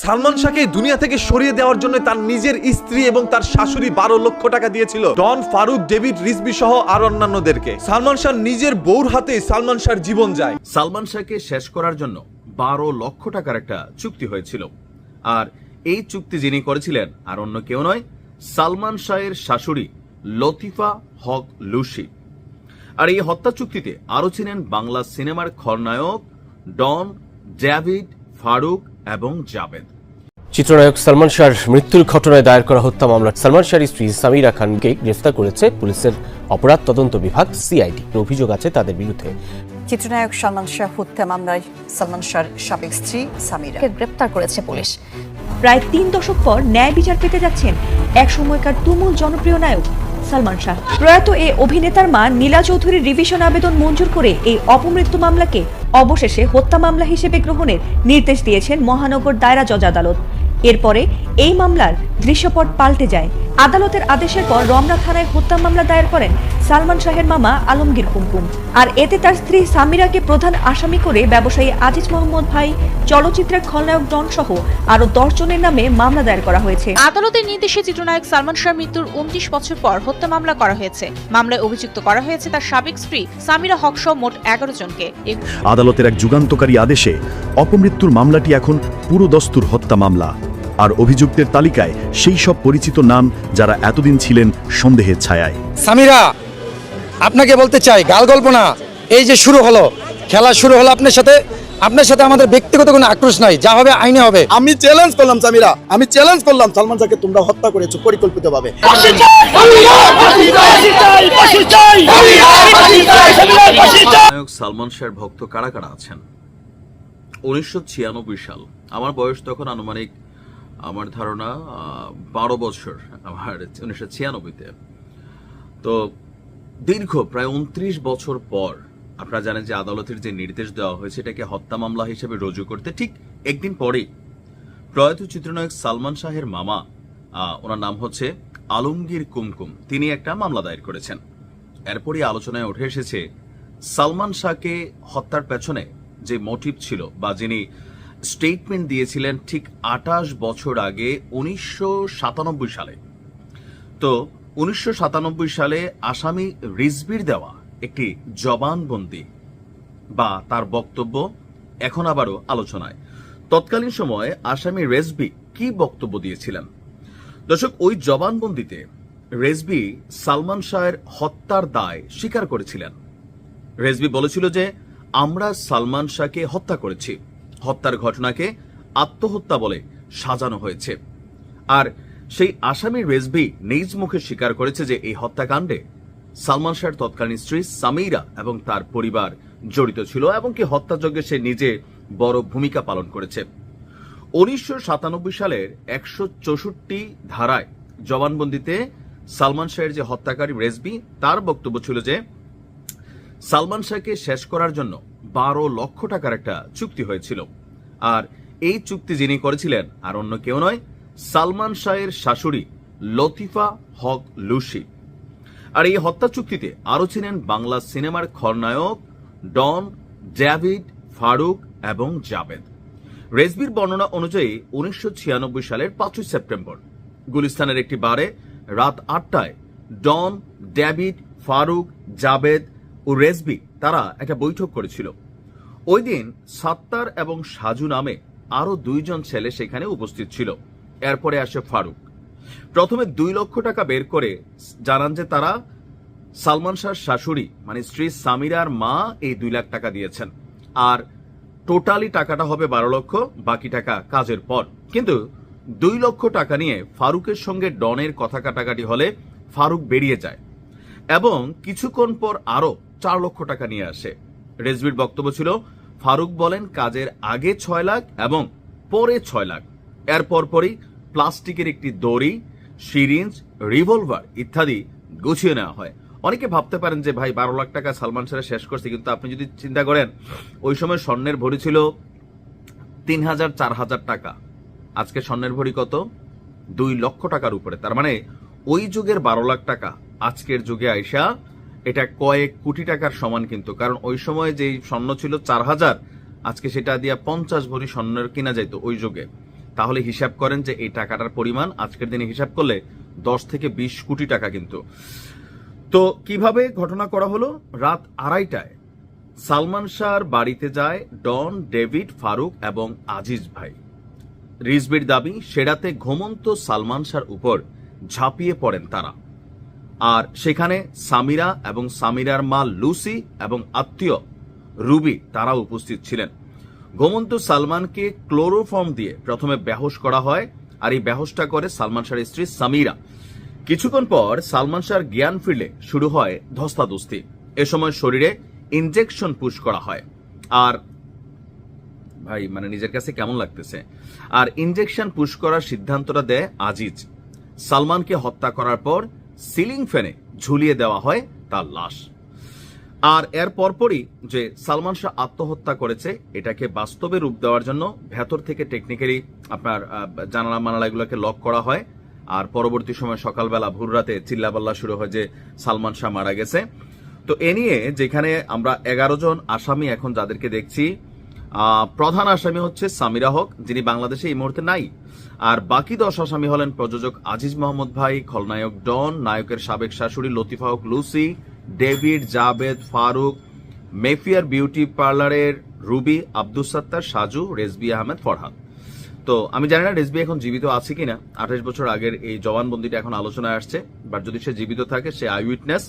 সালমান শাহকে দুনিয়া থেকে সরিয়ে দেওয়ার জন্য তার নিজের স্ত্রী এবং তার শাশুড়ি 12 লক্ষ টাকা দিয়েছিল ডন, ফারুক, ডেভিড, রিজভি সহ আর অন্যান্যদেরকে। সালমান শাহ নিজের বউর হাতে সালমান শাহর জীবন যায়। সালমান শাহকে শেষ করার জন্য 12 লক্ষ টাকার একটা চুক্তি হয়েছিল, আর এই চুক্তি যিনি করেছিলেন আর অন্য কেউ নয়, সালমান শাহের শাশুড়ি লতিফা হক লুসি। আর এই হত্যা চুক্তিতে আরো ছিলেন বাংলা সিনেমার খলনায়ক ডন, ডেভিড, ফারুক এবং জাবেদ। চিত্রনায়ক সালমান শাহর মৃত্যুর ঘটনায় দায়ের করা হত্যা মামলায় সালমান শাহর স্ত্রী সামিরা খানকে গ্রেফতার করেছে পুলিশের অপরাধ তদন্ত বিভাগ সিআইডি। অভিযোগ আছে তাদের বিরুদ্ধে। চিত্রনায়ক সালমান শাহ হত্যা মামলায় সালমান শাহর সাবেক স্ত্রী সামিরাকে গ্রেফতার করেছে পুলিশ। প্রায় 3 দশক পর ন্যায় বিচার পেতে যাচ্ছেন এক সময়কার তুমুল জনপ্রিয় নায়ক সালমান শাহ। প্রয়াত এই অভিনেতার মা নীলা চৌধুরীর রিভিশন আবেদন মঞ্জুর করে এই অপমৃত্যু মামলাকে অবশেষে হত্যা মামলা হিসেবে গ্রহণের নির্দেশ দিয়েছেন মহানগর দায়রা জজ আদালত। এরপরে এই মামলার দৃশ্যপট পাল্টে যায়। আদালতের আদেশের পর রমনা থানায় হত্যা মামলা দায়ের করেন সালমান শাহের মামা আলমগীর কুমকুম। আর এতে তার স্ত্রী সামিরাকে প্রধান আসামি করে ব্যবসায়ী আজিজ মোহাম্মদ ভাই, চলচ্চিত্রের খলনায়ক ডন সহ আরো 10 জনের নামে মামলা দায়ের করা হয়েছে। আদালতের নির্দেশে চিত্রনায়ক সালমান শাহর মৃত্যুর 29 বছর পর হত্যা মামলা করা হয়েছে। মামলায় অভিযুক্ত করা হয়েছে তার সাবেক স্ত্রী সামিরা হক সহ মোট 11 জনকে। আদালতের এক যুগান্তকারী আদেশে অপমৃত্যুর মামলাটি এখন পুরো দস্তুর হত্যা মামলা। আর অভিযুক্তের তালিকায় সেই সব পরিচিত নাম যারা এতদিন ছিলেন সন্দেহের ছায়ায়। সামিরা, আপনাকে বলতে চাই, গাল গল্প না, এই যে শুরু হলো, খেলা শুরু হলো আপনার সাথে আমাদের ব্যক্তিগত কোনো আক্রোশ নাই, যা হবে আইনে হবে। আমি চ্যালেঞ্জ করলাম সামিরা, আমি চ্যালেঞ্জ করলাম সালমান শাহকে তোমরা হত্যা করেছো পরিকল্পিতভাবে। সালমান শাহর ভক্ত কারা কারা আছেন? 1996 সাল, আমার বয়স তখন আনুমানিক, আমার ধারণা 12 বছর, আমার 1996-তে। তো দীর্ঘ প্রায় 29 বছর পর আপনারা জানেন যে আদালতের যে নির্দেশ দেওয়া হয়েছে এটাকে হত্যা মামলা হিসেবে রুজু করতে, ঠিক একদিন পরেই প্রয়াত চিত্রনায়ক সালমান শাহের মামা, ওনার নাম হচ্ছে আলমগীর কুমকুম, তিনি একটা মামলা দায়ের করেছেন। এরপরই আলোচনায় উঠে এসেছে সালমান শাহকে হত্যার পেছনে যে মোটিভ ছিল বা যিনি স্টেটমেন্ট দিয়েছিলেন ঠিক 28 বছর আগে 1997 সালে। তো 1997 সালে আসামি রিজভির দেওয়া একটি জবানবন্দি বা তার বক্তব্য এখন আবারও আলোচনায়। তৎকালীন সময়ে আসামি রেজভি কি বক্তব্য দিয়েছিলেন? দর্শক, ওই জবানবন্দিতে রেজভি সালমান শাহের হত্যার দায় স্বীকার করেছিলেন। রেজভি বলেছিল যে আমরা সালমান শাহকে হত্যা করেছি, হত্যার ঘটনাকে আত্মহত্যা বলে সাজানো হয়েছে। আর সেই আসামি রেজভি নিজ মুখে স্বীকার করেছে যে এই হত্যাকাণ্ডে সালমান শাহর তৎকালীন স্ত্রী সামিরা এবং তার পরিবার জড়িত ছিল এবং কি হত্যাযজ্ঞে সে নিজে বড় ভূমিকা পালন করেছে। 1997 সালের 164 ধারায় জবানবন্দিতে সালমান শাহের যে হত্যাকারী রেজভি, তার বক্তব্য ছিল যে সালমান শাহকে শেষ করার জন্য 12 লক্ষ টাকার একটা চুক্তি হয়েছিল, আর এই চুক্তি যিনি করেছিলেন আর অন্য কেউ নয়, সালমান শাহের শাশুড়ি লতিফা হক লুসি। আর এই হত্যা চুক্তিতে আরো ছিলেন বাংলা সিনেমার খলনায়ক ডন, ডেভিড, ফারুক এবং জাবেদ। রেজভির বর্ণনা অনুযায়ী 1996 সালের 5 সেপ্টেম্বর গুলিস্তানের একটি বারে রাত 8টায় ডন, ডেভিড, ফারুক, জাবেদ ও রেজভি তারা একটা বৈঠক করেছিল। ওই দিন সাত্তার এবং সাজু নামে আরো 2 জন ছেলে সেখানে উপস্থিত ছিল। এরপরে আসে ফারুক। প্রথমে 2 লক্ষ টাকা বের করে জানান যে তারা সালমান শাহর শাশুড়ি মানে স্ত্রী সামিরার মা এই 2 লাখ টাকা দিয়েছেন, আর টোটালি টাকাটা হবে 12 লক্ষ, বাকি টাকা কাজের পর। কিন্তু 2 লক্ষ টাকা নিয়ে ফারুকের সঙ্গে ডনের কথা কাটাকাটি হলে ফারুক বেরিয়ে যায় এবং কিছুক্ষণ পর আরো 4 লক্ষ টাকা নিয়ে আসে। রেজভির বক্তব্য ছিল ফারুক বলেন কাজের আগে 6 লাখ এবং পরে 6 লাখ। এর পরপরই প্লাস্টিকের একটি দড়ি, সিরিঞ্জ, রিভলভার ইত্যাদি গুছিয়ে নেওয়া হয়। অনেকে ভাবতে পারেন যে ভাই 12 লাখ টাকা সালমান শাহ শেষ করছে, কিন্তু আপনি যদি চিন্তা করেন ওই সময় স্বর্ণের ভরি ছিল 3000-4000 টাকা, আজকে স্বর্ণের ভরি কত? 2 লক্ষ টাকার উপরে। তার মানে ওই যুগের 12 লাখ টাকা আজকের যুগে আইসা এটা কয়েক কোটি টাকার সমান। কিন্তু কারণ ওই সময় যে স্বর্ণ ছিল 4000, আজকে সেটা দিয়ে 50 ভরি স্বর্ণের কিনা যাইতো ওই যুগে। তাহলে হিসাব করেন যে এই টাকাটার পরিমাণ আজকের দিনে হিসাব করলে 10 থেকে 20 কোটি টাকা কিন্তু। তো কিভাবে ঘটনা করা হলো? রাত 2:30টায় সালমান শাহর বাড়িতে যায় ডন, ডেভিড, ফারুক এবং আজিজ ভাই। রিজভির দাবি, সে রাতে ঘুমন্ত সালমান শাহর উপর ঝাঁপিয়ে পড়েন তারা। আর সেখানে সামিরা এবং সামিরার মা লুসি এবং আত্মীয় রুবি তারা উপস্থিত ছিলেন। ঘুমন্ত সালমানকে ক্লোরোফর্ম দিয়ে প্রথমে বেহোশ করা হয়, আর এই বেহোশটা করে সালমান শাহর স্ত্রী সামিরা। কিছুক্ষণ পর সালমান শাহর জ্ঞান ফিরলে শুরু হয় ধস্তাধস্তি। এ সময় শরীরে ইনজেকশন পুশ করা হয়। আর ভাই মানে নিজের কাছে কেমন লাগতেছে। আর ইনজেকশন পুশ করার সিদ্ধান্তটা দেয় আজিজ। সালমানকে হত্যা করার পর সিলিং ফ্যানে ঝুলিয়ে দেওয়া হয় তার লাশ। আর এর পরপরই যে সালমান শাহ আত্মহত্যা করেছে এটাকে বাস্তবে রূপ দেওয়ার জন্য ভেতর থেকে টেকনিক্যালি আপনার জানালা মানালাগুলোকে লক করা হয়। আর পরবর্তী সময় সকালবেলা ভোর রাতে চিল্লাপাল্লা শুরু হয় যে সালমান শাহ মারা গেছে। তো এ নিয়ে যেখানে আমরা 11 জন আসামি এখন যাদেরকে দেখছি, প্রধান আসামি হচ্ছে সামিরা হক, যিনি বাংলাদেশে এই মুহূর্তে নাই। আর বাকি 10 আসামি হলেন প্রযোজক আজিজ মোহাম্মদ ভাই, খলনায়ক ডন, নায়কের সাবেক শাশুড়ি Latifa Haque Lucy, David, Javed, Faruk, Mayfair beauty পার্লারের রুবি, আব্দুস সাত্তার, সাজু, রেজবি আহমেদ, ফরহাদ। তো আমি জানি না রেজবি এখন জীবিত আছে কিনা। 28 বছর আগের এই জবানবন্দিটা এখন আলোচনায় আসছে, বাট যদি সে জীবিত থাকে সে আই উইটনেস,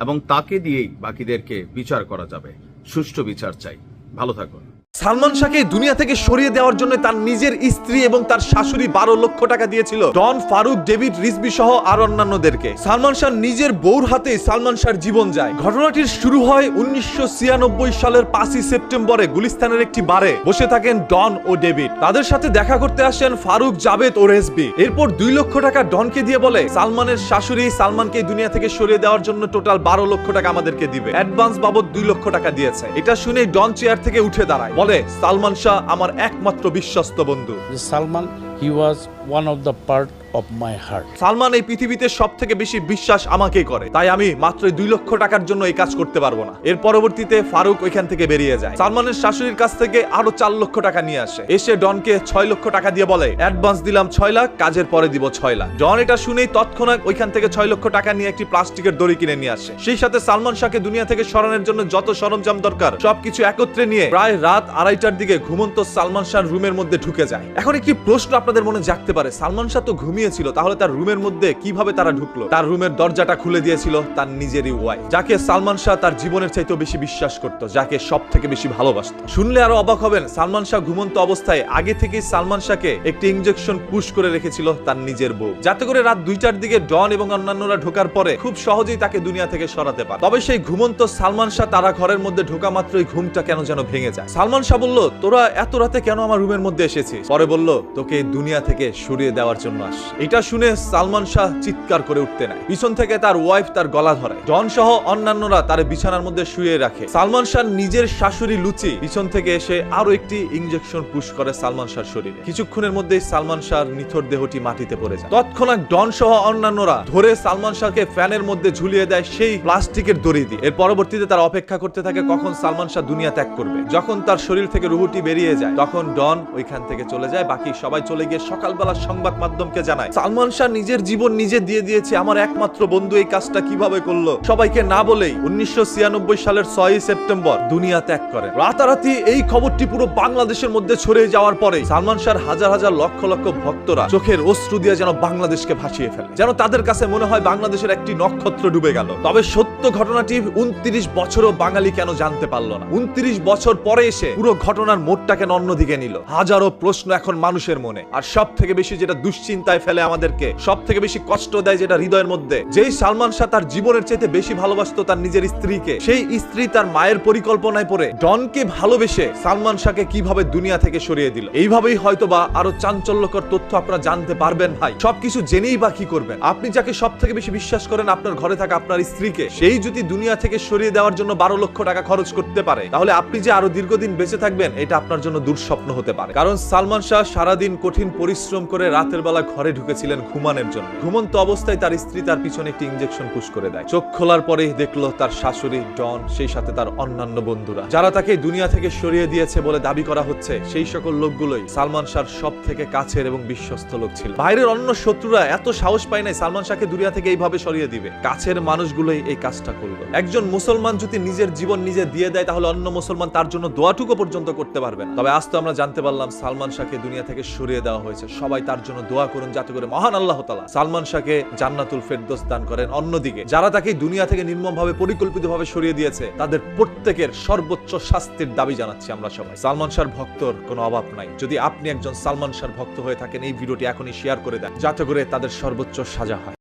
এবং তাকে দিয়েই বাকিদেরকে বিচার করা যাবে। সুষ্ঠু বিচার চাই। ভালো থাকুন। সালমান শাহকে দুনিয়া থেকে সরিয়ে দেওয়ার জন্য তার নিজের স্ত্রী এবং তার শাশুড়ি 12 লক্ষ টাকা দিয়েছিল ডন, ফারুক, ডেভিড, রিজভি সহ আর অন্যান্যদেরকে। সালমান শাহ নিজের বউর হাতে সালমান শাহর জীবন যায়। ঘটনাটির শুরু হয় 1996 সালের 5ই সেপ্টেম্বরে গুলিস্তানের একটি বারে বসে থাকেন ডন ও ডেভিড। তাদের সাথে দেখা করতে আসেন ফারুক, জাবেদ ও রেজভি। এরপর 2 লক্ষ টাকা ডনকে দিয়ে বলে সালমানের শাশুড়ি সালমানকে দুনিয়া থেকে সরিয়ে দেওয়ার জন্য টোটাল 12 লক্ষ টাকা আমাদেরকে দিবে। অ্যাডভান্স বাবদ 2 লক্ষ টাকা দিয়েছে। এটা শুনে ডন চেয়ার থেকে উঠে দাঁড়ায়, বলে সালমান শাহ আমার একমাত্র বিশ্বস্ত বন্ধু। Salman, he was one of the part of my heart. Salman এই পৃথিবীতে সবথেকে বেশি বিশ্বাস আমাকেই করে, তাই আমি মাত্র 2 লক্ষ টাকার জন্য এই কাজ করতে পারবো না। এর পরবর্তীতে ফারুক ওইখান থেকে বেরিয়ে যায়। সালমানের শাশুড়ির কাছ থেকে আরো 4 লক্ষ টাকা নিয়ে আসে। এসে ডনকে 6 লক্ষ টাকা দিয়ে বলে অ্যাডভান্স দিলাম 6 লাখ, কাজের পরে দিব 6 লাখ। ডন এটা শুনেই তৎক্ষণাৎ ওইখান থেকে 6 লক্ষ টাকা নিয়ে একটি প্লাস্টিকের দড়ি কিনে নিয়ে আসে। সেই সাথে সালমান শাহকে দুনিয়া থেকে সরানোর জন্য যত সরঞ্জাম দরকার সবকিছু একত্রে নিয়ে প্রায় রাত 2:30টার দিকে ঘুমন্ত সালমান শাহর রুমের মধ্যে ঢুকে যায়। এখন একটি প্রশ্ন আপনাদের মনে জাগতে পারে, সালমান শাহ তো ঘুমিয়েছিল, তাহলে তার রুমের মধ্যে কিভাবে তারা ঢুকলো? তার রুমের দরজাটা খুলে দিয়েছিল তার নিজেরই ওয়াইফ, যাকে সালমান শাহ তার জীবনের চাইতেও বেশি বিশ্বাস করত, যাকে সব থেকে বেশি ভালোবাসত। শুনলে আরো অবাক হবেন, সালমান শাহ ঘুমন্ত অবস্থায় আগে থেকেই সালমান শাহকে একটি ইনজেকশন পুশ করে রেখেছিল তার নিজের বউ, যাতে করে রাত 2টার দিকে ডন এবং অন্যান্যরা ঢোকার পরে খুব সহজেই তাকে দুনিয়া থেকে সরাতে পারে। তবে সেই ঘুমন্ত সালমান শাহ তারা ঘরের মধ্যে ঢোকা মাত্রই ঘুমটা কেন যেন ভেঙে যায়। সালমান শাহ বলল, তোরা এত রাতে কেন আমার রুমের মধ্যে এসেছিস? পরে বলল, তোকে দুনিয়া থেকে সরিয়ে দেওয়ার জন্য আস। এটা শুনে সালমান শাহ চিৎকার করে উঠতে নেয়। পিছন থেকে তার ওয়াইফ তার গলা ধরে। ডন সহ অন্যান্যরা তার বিছানার মধ্যে শুয়ে রাখে। সালমান শাহ নিজের শাশুড়ি লুচি পিছন থেকে এসে আরো একটি ইনজেকশন পুশ করে সালমান শাহর শরীরে। কিছুক্ষণের মধ্যেই সালমান শাহর নিথর দেহটি মাটিতে পড়ে যায়। তৎক্ষণাৎ ডন সহ অন্যান্যরা ধরে সালমান শাহকে ফ্যানের মধ্যে ঝুলিয়ে দেয় সেই প্লাস্টিকের দড়ি দিয়ে। এর পরবর্তীতে তারা অপেক্ষা করতে থাকে কখন সালমান শাহ দুনিয়া ত্যাগ করবে। যখন তার শরীর থেকে রুহুটি বেরিয়ে যায় তখন ডন ওইখান থেকে চলে যায়। বাকি সবাই চলে গিয়ে সকালবেলা সংবাদ মাধ্যমকে জানায় সালমান শাহ নিজের জীবন নিজে দিয়ে দিয়েছে, আমার একমাত্র বন্ধু এই কাজটা কিভাবে করলো। সবাইকে না বলেই 1996 সালের 6ই সেপ্টেম্বর দুনিয়া ত্যাগ করে। রাতারাতি এই খবরটি পুরো বাংলাদেশের মধ্যে ছড়িয়ে যাওয়ার পরে সালমান শাহর হাজার হাজার লক্ষ লক্ষ ভক্তরা চোখের অশ্রু দিয়ে যেন বাংলাদেশকে ভাসিয়ে ফেলে, যেন তাদের কাছে মনে হয় বাংলাদেশের একটি নক্ষত্র ডুবে গেল। তবে সত্য ঘটনাটি 29 বছরও বাঙালি কেন জানতে পারলো না? 29 বছর পরে এসে পুরো ঘটনার মোড়টা কেন অন্যদিকে নিল? হাজারো প্রশ্ন এখন মানুষের মনে। আর সব থেকে বেশি যেটা দুশ্চিন্তায় ফেলে আমাদেরকে, সব থেকে বেশি কষ্ট দেয় যেটা হৃদয়ের মধ্যে, যেই সালমান শাহ তার জীবনের চাইতে বেশি ভালোবাসতো তার নিজের স্ত্রীকে, সেই স্ত্রী তার মায়ের পরিকল্পনায় পড়ে ডনকে ভালোবেসে সালমান শাহকে কিভাবে দুনিয়া থেকে সরিয়ে দিল। এইভাবেই হয়তোবা আরো চাঞ্চল্যকর তথ্য আপনারা জানতে পারবেন। ভাই সবকিছু জেনেই বা কি করবেন? আপনি যাকে সব থেকে বেশি বিশ্বাস করেন, আপনার ঘরে থাকা আপনার স্ত্রীকে, সেই যদি দুনিয়া থেকে সরিয়ে দেওয়ার জন্য 12 লক্ষ টাকা খরচ করতে পারে, তাহলে আপনি যে আরো দীর্ঘদিন বেঁচে থাকবেন এটা আপনার জন্য দুঃস্বপ্ন হতে পারে। কারণ সালমান শাহ সারাদিন কঠিন কঠিন পরিশ্রম করে রাতের বেলা ঘরে ঢুকেছিলেন ঘুমানোর জন্য। ঘুমন্ত অবস্থায় তার স্ত্রী তার পিছনে একটি ইনজেকশন পুশ করে দেয়। চোখ খোলার পরেই দেখলো তার শাশুড়ি ডন, সেই সাথে তার অন্যান্য বন্ধুরা, যারা তাকে দুনিয়া থেকে সরিয়ে দিয়েছে বলে দাবি করা হচ্ছে, সেই সকল লোকগুলোই সালমান শাহর সব থেকে কাছের এবং বিশ্বস্ত লোক ছিল। বাইরের অন্য শত্রুরা এত সাহস পায় নাই সালমান শাহকে দুনিয়া থেকে এইভাবে সরিয়ে দিবে। কাছের মানুষগুলোই এই কাজটা করলো। একজন মুসলমান যদি নিজের জীবন নিজে দিয়ে দেয়, তাহলে অন্য মুসলমান তার জন্য দোয়াটুকু পর্যন্ত করতে পারবে না। তবে আজ তো আমরা জানতে পারলাম সালমান শাহকে দুনিয়া থেকে সরিয়ে দেওয়া হয়েছে। সবাই তার জন্য দোয়া করুন, যাতে করে মহান আল্লাহ তাআলা সালমান শাহকে জান্নাতুল ফেরদৌস দান করেন। অন্যদিকে যারা তাকে দুনিয়া থেকে নির্মমভাবে পরিকল্পিতভাবে সরিয়ে দিয়েছে, তাদের প্রত্যেকের সর্বোচ্চ শাস্তির দাবি জানাচ্ছি আমরা সবাই। সালমান শাহর ভক্তর কোনো অভাব নাই। যদি আপনি একজন সালমান শাহর ভক্ত হয়ে থাকেন, এই ভিডিওটি এখনই শেয়ার করে দেন, যাতে করে তাদের সর্বোচ্চ সাজা হয়।